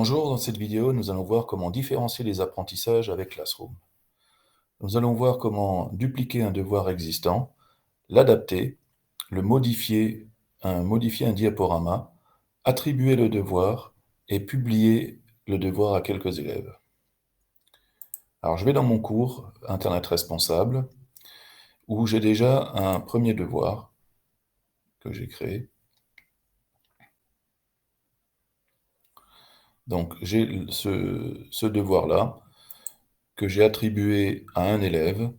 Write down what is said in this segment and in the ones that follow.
Bonjour, dans cette vidéo, nous allons voir comment différencier les apprentissages avec Classroom. Nous allons voir comment dupliquer un devoir existant, l'adapter, modifier un diaporama, attribuer le devoir et publier le devoir à quelques élèves. Alors, je vais dans mon cours Internet responsable, où j'ai déjà un premier devoir que j'ai créé. Donc, j'ai ce devoir-là que j'ai attribué à un élève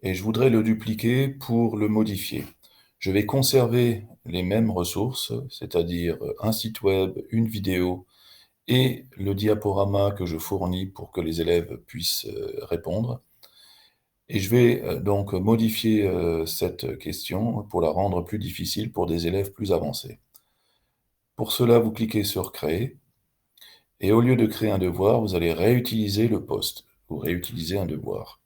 et je voudrais le dupliquer pour le modifier. Je vais conserver les mêmes ressources, c'est-à-dire un site web, une vidéo et le diaporama que je fournis pour que les élèves puissent répondre. Et je vais donc modifier cette question pour la rendre plus difficile pour des élèves plus avancés. Pour cela, vous cliquez sur Créer et au lieu de créer un devoir, vous allez réutiliser le poste ou réutiliser un devoir.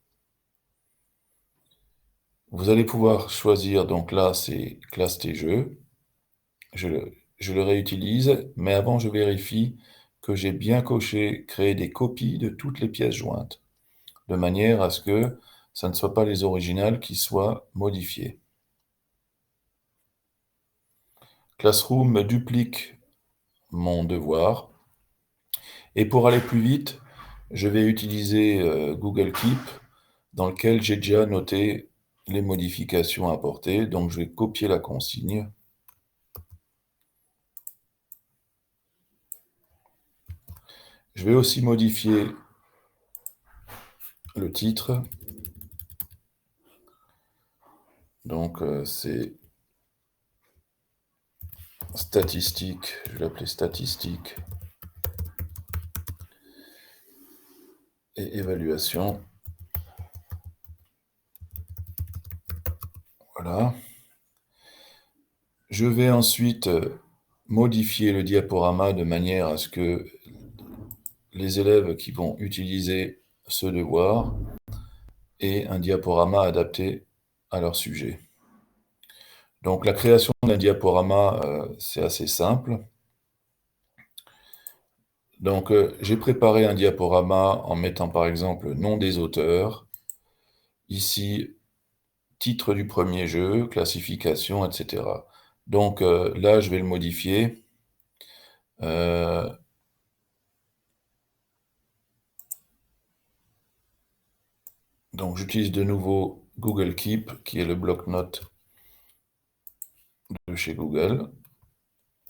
Vous allez pouvoir choisir, donc là, c'est classe tes jeux. Je le réutilise, mais avant, je vérifie que j'ai bien coché créer des copies de toutes les pièces jointes, de manière à ce que ça ne soit pas les originales qui soient modifiées. Classroom me duplique mon devoir. Et pour aller plus vite, je vais utiliser Google Keep, dans lequel j'ai déjà noté les modifications apportées. Donc, je vais copier la consigne. Je vais aussi modifier le titre. Donc, c'est statistique, je vais l'appeler statistique et évaluation. Voilà. Je vais ensuite modifier le diaporama de manière à ce que les élèves qui vont utiliser ce devoir aient un diaporama adapté à leur sujet. Donc la création d'un diaporama, c'est assez simple. Donc j'ai préparé un diaporama en mettant par exemple nom des auteurs, ici titre du premier jeu, classification, etc. Donc là, je vais le modifier. Donc j'utilise de nouveau Google Keep, qui est le bloc-notes de chez Google.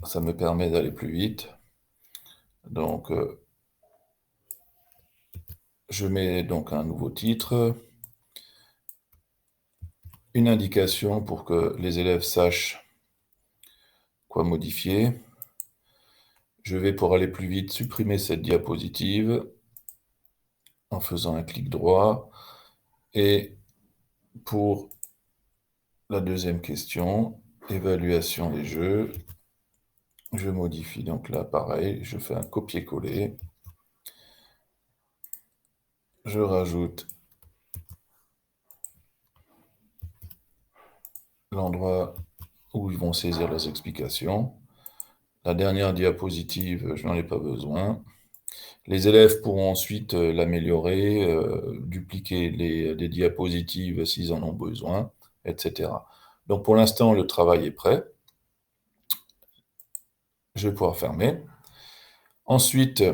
Ça me permet d'aller plus vite. Donc je mets donc un nouveau titre, une indication pour que les élèves sachent quoi modifier. Je vais, pour aller plus vite, supprimer cette diapositive en faisant un clic droit. Et pour la deuxième question, évaluation des jeux, je modifie donc là, pareil, je fais un copier-coller. Je rajoute l'endroit où ils vont saisir les explications. La dernière diapositive, je n'en ai pas besoin. Les élèves pourront ensuite l'améliorer, dupliquer les diapositives s'ils en ont besoin, etc. Donc pour l'instant, le travail est prêt. Je vais pouvoir fermer. Ensuite,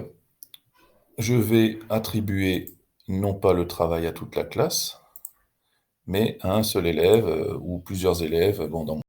je vais attribuer non pas le travail à toute la classe, mais à un seul élève ou plusieurs élèves. Bon, dans